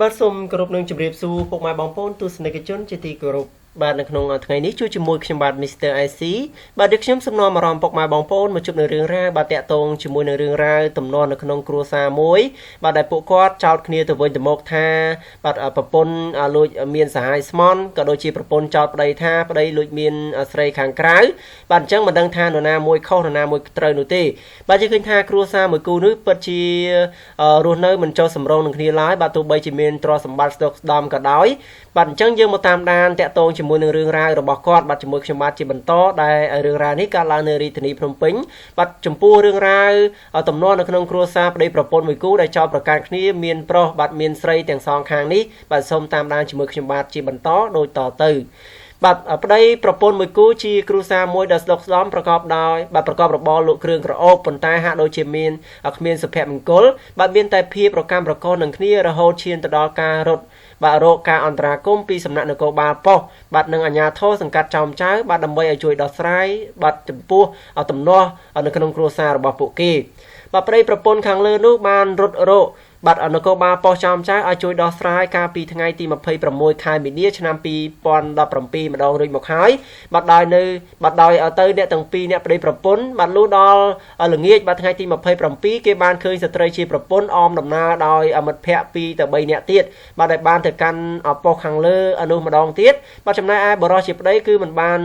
បាទសូមគោរពនឹងជម្រាបសួរពុកម៉ែបងប្អូនទស្សនិកជនជាទីគោរពបាទនៅក្នុងថ្ងៃនេះជួបជាមួយខ្ញុំបាទ Mr. IC បាទដូចខ្ញុំសំណូមអារម្មណ៍ពុកម៉ែបងប្អូនមកជួបនៅរឿងរ៉ាវបាទតាក់ទងជាមួយនឹងរឿងរ៉ាវទំនាស់នៅក្នុងគ្រួសារមួយបាទដែលពួកគាត់ចោទគ្នាទៅវិញទៅមកថាបាទប្រពន្ធលួចមានសហាយស្មន់ក៏ដូចជាប្រពន្ធចោទប្តីថាប្តីលួចមានស្រីខាងក្រៅបាទអញ្ចឹងមិនដឹងថានរណាមួយខុសនរណាមួយត្រូវនោះទេបាទយើងឃើញថាគ្រួសារមួយគូនេះពិតជារស់នៅមិនចុះសម្រុងនឹងគ្នាឡើយបាទទោះបីជាមានទ្រព្យសម្បត្តិស្តុកស្ដំក៏ដោយបាទអញ្ចឹងយើងមកតាមដានតាក់ទងជាមួយនឹងរឿងរ៉ាវរបស់គាត់បាទជាមួយខ្ញុំបាទជាបន្តដែលរឿងរ៉ាវនេះកើតឡើងនៅរាជធានីភ្នំពេញបាទចំពោះរឿងរ៉ាវទំនាស់នៅក្នុងគ្រួសារប្តីប្រពន្ធមួយគូដែលចោទប្រកាន់គ្នាមានប្រុសបាទមានស្រីទាំងសងខាងនេះបាទសូមតាមដានជាមួយខ្ញុំបាទជាបន្តដូចតទៅបាទប្តីប្រពន្ធមួយគូជាគ្រួសារមួយដែលស្ដុកស្ដំប្រកបដោយបាទប្រកបរបរលក់គ្រឿងក្រអូបប៉ុន្តែហាក់ដូចជាមានគ្មានសុភមង្គលបាទមានតែភាពប្រកម្មប្រកបនឹងគ្នារហូតឈានទៅដល់ការរត់បាទរកការអន្តរាគមន៍ពីសំណាក់នគរបាលប៉ុស្តិ៍បាទនឹងអាជ្ញាធរសង្កាត់ចោមចៅបាទដើម្បីឲ្យជួយដោះស្រាយបាទចំពោះទំនាស់នៅក្នុងគ្រួសាររបស់ពួកគេបាទប្តីប្រពន្ធខាងលើនោះបានរត់រកបាទនគរបាលប៉ុស្តិ៍ចោមចៅឲ្យជួយដោះស្រាយកាលពីថ្ងៃទី26ខែមីនាឆ្នាំ2017ម្ដងរួចមកហើយបាទដោយនៅបាទដោយទៅអ្នកទាំងពីរអ្នកប្តីប្រពន្ធបាទលុះដល់ល្ងាចបាទថ្ងៃទី27គេបានឃើញស្ត្រីជាប្រពន្ធអមដំណើរដោយមិត្តភ័ក្តិ2ទៅ3អ្នកទៀតបាទដែលបានទៅកាន់ប៉ុស្តិ៍ខាងលើនោះម្ដងទៀតបាទចំណែកឯបរិសុទ្ធជាប្តីគឺមិនបាន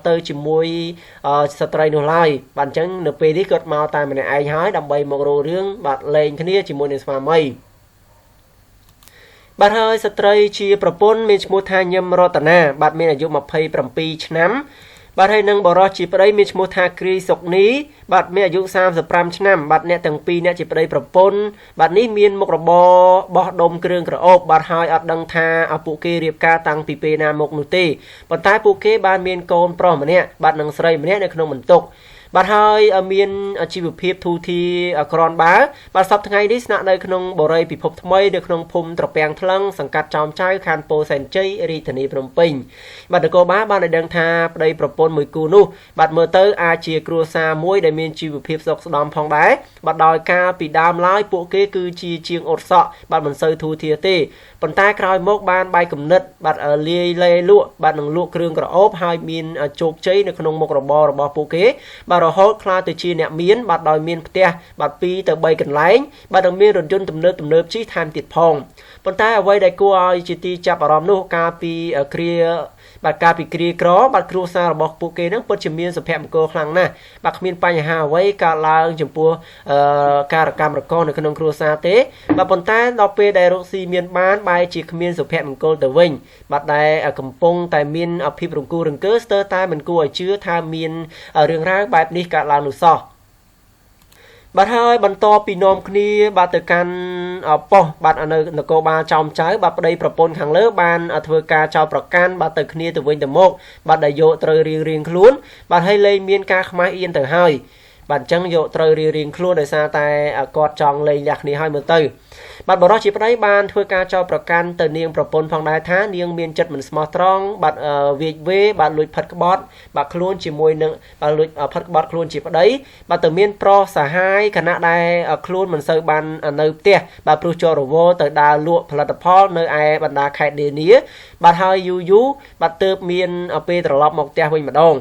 ទៅជាមួយស្ត្រីនោះឡើយបាទអញ្ចឹងនៅពេលនេះគាត់មកតែម្នាក់ឯងហើយដើម្បីមករករឿងបាទលេងគ្នាជាមួយនឹងស្វាមីបាទហើយស្ត្រីជាប្រពន្ធមានឈ្មោះថាញឹមរតនាបាទមានអាយុ27ឆ្នាំបាទហើយនឹងបរិសុទ្ធជាប្តីមានឈ្មោះថាគ្រីសុកនីបាទមានអាយុ35ឆ្នាំបាទអ្នកទាំងពីរអ្នកជាប្តីប្រពន្ធបាទនេះមានមុខរបរបោះដុំគ្រឿងក្រអូបបាទហើយអត់ដឹងថាពួកគេរៀបការតាំងពីពេលណាមកនោះទេប៉ុន្តែពួកគេបានមានកូនប្រុសម្នាក់បាទនិងស្រីម្នាក់នៅក្នុងបន្ទុកបាទហើយមានជីវភាពធូរធារក្រនបើបាទសប្តាហ៍ថ្ងៃនេះស្នាក់នៅក្នុងបរិយាពិភពថ្មីនៅក្នុងភូមិត្រពាំងថ្លឹងសង្កាត់ចោមចៅខណ្ឌពោធិ៍សែនជ័យរាជធានីភ្នំពេញបាទនគរបាលបានឲ្យដឹងថាប្តីប្រពន្ធមួយគូនោះបាទមើលទៅអាចជាគ្រួសារមួយដែលមានជីវភាពសុខស្ដំផងដែរបាទដោយការពីដើមឡើយពួកគេគឺជាជាងអ៊ុតសក់បាទមិនសូវធូរធារទេប៉ុន្តែក្រោយមកបានបែកគំនិតបាទលាយលេលក់បាទនឹងលក់គ្រឿងក្រអូបហើយមានជោគជ័យនៅក្នុងមុខរបររបស់ពួកគេបាទរហូតខ្លាចទៅជាអ្នកមានបាទដោយមានផ្ទះបាទ2ទៅ3កន្លែងបាទនិងមានរថយន្តទំនើបជិះថែមទៀតផងប៉ុន្តែអ្វីដែលគួរឲ្យជាទីចាប់អារម្មណ៍នោះការពីគ្រាក្របាទគ្រួសាររបស់ពួកគេនឹងពិតជាមានសុភមង្គលខ្លាំងណាស់បាទគ្មានបញ្ហាអ្វីកើតឡើងចំពោះការកម្មរកនៅក្នុងគ្រួសារទេបាទប៉ុន្តែដល់ពេលដែលរកស៊ីមានបានបែរជាគ្មានសុភមង្គលទៅវិញបាទដែលកំពុងតែមានភាពរង្គោះរង្គើស្ទើរតែមិនគួរឲ្យជឿថាមានរឿងរ៉ាវបែបនេះកើតឡើងនោះសោះបាទហើយបន្តពីនាំគ្នាបាទទៅកាន់ប៉ុស្តិ៍បាទនៅនគរបាលចោមចៅបាទប្តីប្រពន្ធខាងលើបានធ្វើការចោទប្រកាន់បាទទៅគ្នាទៅវិញទៅមកបាទដែលយកត្រូវរៀងខ្លួនបាទហើយលែងមានការខ្មាស់អៀនទៅហើយបាទអញ្ចឹងយកត្រូវរៀងខ្លួនដោយសារតែគាត់ចង់លេងលះគ្នាហើយមើលទៅបាទបរិសុទ្ធជាប្តីបានធ្វើការចោទប្រកាន់ទៅនាងប្រពន្ធផងដែរថានាងមានចិត្តមិនស្មោះត្រង់បាទវាយវេបាទលួចផិតក្បត់បាទខ្លួនជាមួយនឹងបាទលួចផិតក្បត់ខ្លួនជាប្តីបាទទៅមានប្រុសសហាយខណៈដែលខ្លួនមិនសូវបាននៅផ្ទះបាទព្រោះជាប់រវល់ទៅដើរលក់ផលិតផលនៅឯបណ្ដាខេត្តនានាបាទហើយយូរបាទទើបមានពេលត្រឡប់មកផ្ទះវិញម្ដង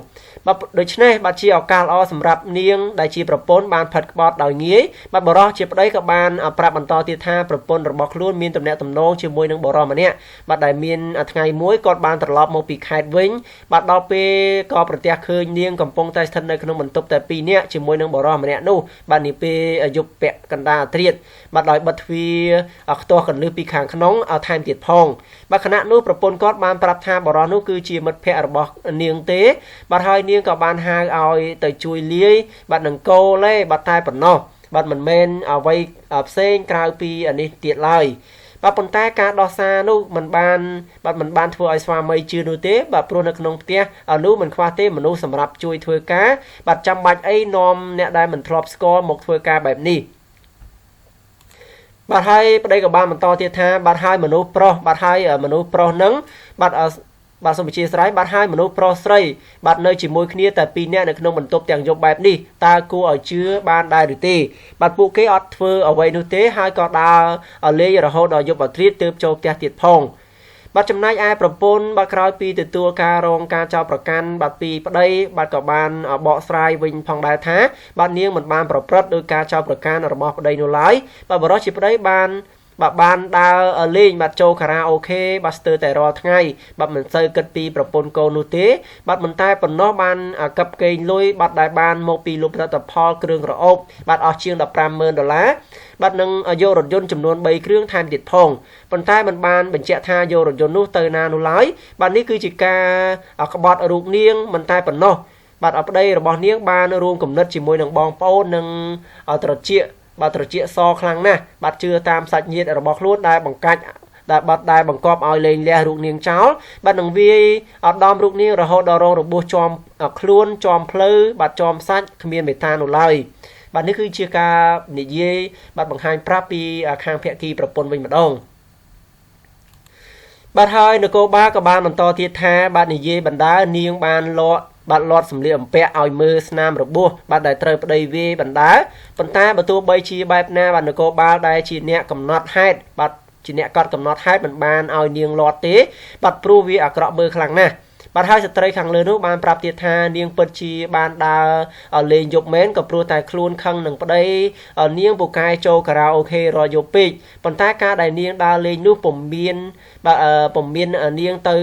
បាទដូច្នេះបាទជាឱកាសល្អសម្រាប់នាងដែលជាប្រពន្ធបានផិតក្បត់ដោយងាយបាទបរិសុទ្ធជាប្តីក៏បានប្រាប់បន្តទៀតថាប្រពន្ធរបស់ខ្លួនមានទំនាក់ទំនងជាមួយនឹងបរិសុទ្ធម្នាក់បាទដែលមានថ្ងៃមួយគាត់បានត្រឡប់មកពីខេត្តវិញបាទដល់ពេលក៏ប្រទះឃើញនាងកំពុងតែស្ថិតនៅក្នុងបន្ទប់តែ2នាក់ជាមួយនឹងបរិសុទ្ធម្នាក់នោះបាទនាពេលយប់ពាក់កណ្ដាលអាធ្រាត្របាទដោយបិទទ្វារខ្ទាស់កន្លឹះពីខាងក្នុងថែមទៀតផងបាទខណៈនោះប្រពន្ធគាត់បានប្រាប់ថាបរិសុទ្ធនោះគឺជាមិត្តភក្តិរបស់នាងទេបាទហើយនាងក៏បានហៅឲ្យទៅជួយលាយបាទនឹងកូលទេបាទតែប៉ុណ្ណោះបាទមិនមែនអ្វីផ្សេងក្រៅពីនេះទៀតឡើយបាទប៉ុន្តែការដោះសារនោះមិនបានធ្វើឲ្យស្វាមីជឿនោះទេបាទព្រោះនៅក្នុងផ្ទះនោះមិនខ្វះទេមនុស្សសម្រាប់ជួយធ្វើការបាទចាំបាច់អីនាំអ្នកដែលមិនធ្លាប់ស្គាល់មកធ្វើការបែបនេះបាទហើយប្តីក៏បានបន្តទៀតថាបាទហើយមនុស្សប្រុសហ្នឹងបាទ បាទសូមអធិស្ឋានបាទហើយមនុស្សប្រុសស្រីបាទនៅជាមួយគ្នាតែ2នាក់នៅក្នុងបន្ទប់ទាំងយប់បែបនេះតើគួរឲ្យជឿបានដែរឬទេបាទពួកគេអត់ធ្វើអ្វីនោះទេហើយក៏ដើរលេងរហូតដល់យប់អាធ្រាត្រទើបចូលផ្ទះទៀតផងបាទចំណែកឯប្រពន្ធបាទក្រោយពីទទួលការរងការចោទប្រកាន់បាទពីប្តីបាទក៏បានបកស្រាយវិញផងដែរថាបាទនាងមិនបានប្រព្រឹត្តដោយការចោទប្រកាន់របស់ប្តីនោះឡើយបាទបរិសុទ្ធជាប្តីបានដើរលេងបាទចូលខារ៉ាអូខេបាទស្ទើរតែរាល់ថ្ងៃបាទមិនសូវគិតពីប្រពន្ធកូននោះទេបាទមិនតែប៉ុណ្ណោះបានកັບកេងលុយបាទដែលបានមកពីលុបផលិតផលគ្រឿងក្រអូបបាទអស់ជាង$150,000បាទនឹងយករថយន្តចំនួន3គ្រឿងថែមទៀតផងប៉ុន្តែមិនបានបញ្ជាក់ថាយករថយន្តនោះទៅណានោះឡើយបាទនេះគឺជាការក្បត់រូបនាងមិនតែប៉ុណ្ណោះបាទប្តីរបស់នាងបានរួមគំនិតជាមួយនឹងបងប្អូននិងត្រចៀកបាទត្រចៀកសខ្លាំងណាស់បាទជឿតាមសាច់ញាតិរបស់ខ្លួនដែលបង្កប់ឲ្យលែងលះរូបនាងចោលបាទនឹងវាយអត់ដំរូបនាងរហូតដល់រងរបួសជាប់ខ្លួនជាប់ភ្លៅបាទជាប់សាច់គ្មានមេត្តានោះឡើយបាទនេះគឺជាការនិយាយបាទបង្ហាញប្រាប់ពីខាងភក្តីប្រពន្ធវិញម្ដងបាទហើយនគរបាលក៏បានបន្តទៀតថាបាទនិយាយបណ្ដានាងបានលាត់សម្លៀកបំពាក់ឲ្យមើលស្នាមរបួសបាទដែលត្រូវប្តីវាយបណ្ដាប៉ុន្តែបើទោះបីជាបែបណាបាទនគរបាលដែលជាអ្នកកំណត់ហេតុបាទជាអ្នកកត់កំណត់ហេតុមិនបានឲ្យនាងលាត់ទេបាទព្រោះវាអាក្រក់មើលខ្លាំងណាស់បាទហើយស្ត្រីខាងលើនោះបានប្រាប់ទៀតថានាងពិតជាបានដើរលេងយប់មែនក៏ព្រោះតែខ្លួនខឹងនឹងប្តីនាងពូកែចូលខារ៉ាអូខេរាល់យប់ពេកប៉ុន្តែការដែលនាងដើរលេងនោះពុំមាននាងទៅ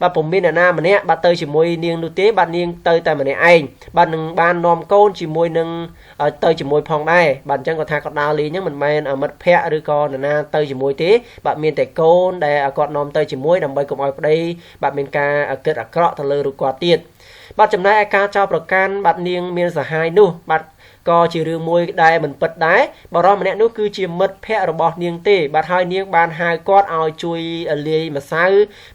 បាទពុំមានអ្នកណាម្នាក់បាទទៅជាមួយនាងនោះទេបាទនាងទៅតែម្នាក់ឯងបាទនឹងបាននាំកូនជាមួយនឹងទៅជាមួយផងដែរបាទអញ្ចឹងគាត់ថាគាត់ដើរលេងហ្នឹងមិនមែនមិត្តភ័ក្តិឬក៏នរណាទៅជាមួយទេបាទមានតែកូនដែលគាត់នាំទៅជាមួយដើម្បីកុំឲ្យប្តីបាទមានការគិតអាក្រក់ទៅលើរូបគាត់ទៀតបាទចំណែកឯការចោទប្រកាន់បាទនាងមានសហាយនោះបាទក៏ជារឿងមួយដែលមិនពិតដែរបរិសម្នាក់នោះគឺជាមិត្តភ័ក្តិរបស់នាងទេបាទហើយនាងបានហៅគាត់ឲ្យជួយលាយម្សៅ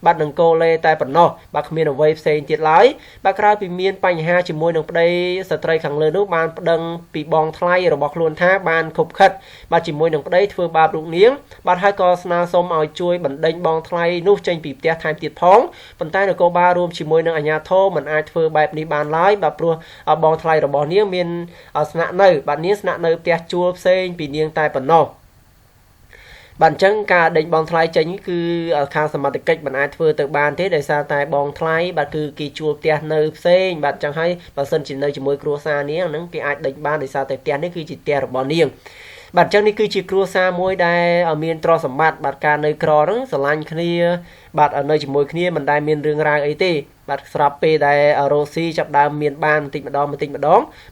បាទនឹងកូលេតែប៉ុណ្ណោះបាទគ្មានអ្វីផ្សេងទៀតឡើយបាទក្រោយពីមានបញ្ហាជាមួយនឹងប្តីស្ត្រីខាងលើនោះបានប្តឹងពីបងថ្លៃរបស់ខ្លួនថាបានខុបខិតបាទជាមួយនឹងប្តីធ្វើបាបរូបនាងបាទហើយក៏ស្នើសុំឲ្យជួយបណ្ដេញបងថ្លៃនោះចេញពីផ្ទះថែមទៀតផងប៉ុន្តែនគរបាលរួមជាមួយនឹងអាជ្ញាធរមិនអាចធ្វើបែបនេះបានឡើយបាទព្រោះបងថ្លៃរបស់នាងមានស្នាក់នៅបាទនាងស្នាក់នៅផ្ទះជួលផ្សេងពីនាងតែប៉ុណ្ណោះបាទអញ្ចឹងការដេញបងថ្លៃចេញគឺខាងសមត្ថកិច្ចមិនអាចធ្វើទៅបានទេដោយសារតែបងថ្លៃបាទគឺគេជួលផ្ទះនៅផ្សេងបាទអញ្ចឹងហើយបើសិនជានៅជាមួយគ្រួសារនាងហ្នឹងគេអាចដេញបានដោយសារតែផ្ទះនេះគឺជាផ្ទះរបស់នាងបាទអញ្ចឹងនេះគឺជាគ្រួសារមួយដែលមានទ្រព្យសម្បត្តិបាទការនៅក្រហ្នឹងស្រឡាញ់គ្នាបាទនៅជាមួយគ្នាមិនដែលមានរឿងរ៉ាវអីទេបាទស្រាប់ពេលដែលរ៉ូស៊ីចាប់ដើមមានបានបន្តិចម្ដង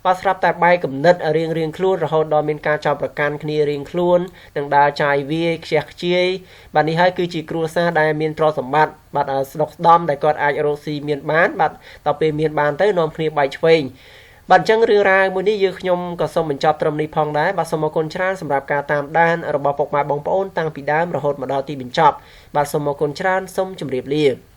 បាទស្រាប់តែបែកគំនិតរៀងខ្លួនរហូតដល់មានការចោទប្រកាន់គ្នារៀងខ្លួននឹងដើរចាយវាយខ្ជះខ្ជាយបាទនេះហើយគឺជាគ្រួសារដែលមានទ្រព្យសម្បត្តិបាទស្ដុកស្ដំដែលគាត់អាចរ៉ូស៊ីមានបានបាទដល់ពេលមានបានទៅនាំគ្នាបែកឆ្វេងបាទអញ្ចឹងរឿងរ៉ាវមួយនេះខ្ញុំក៏សូមបញ្ចប់ត្រឹមនេះផងដែរបាទសូមអរគុណច្រើនសម្រាប់ការតាមដានរបស់ពុកម៉ែបងប្អូនតាំងពីដើមរហូតមកដល់ទីបញ្ចប់បាទសូមអរគុណច្រើនសូមជម្រាបលា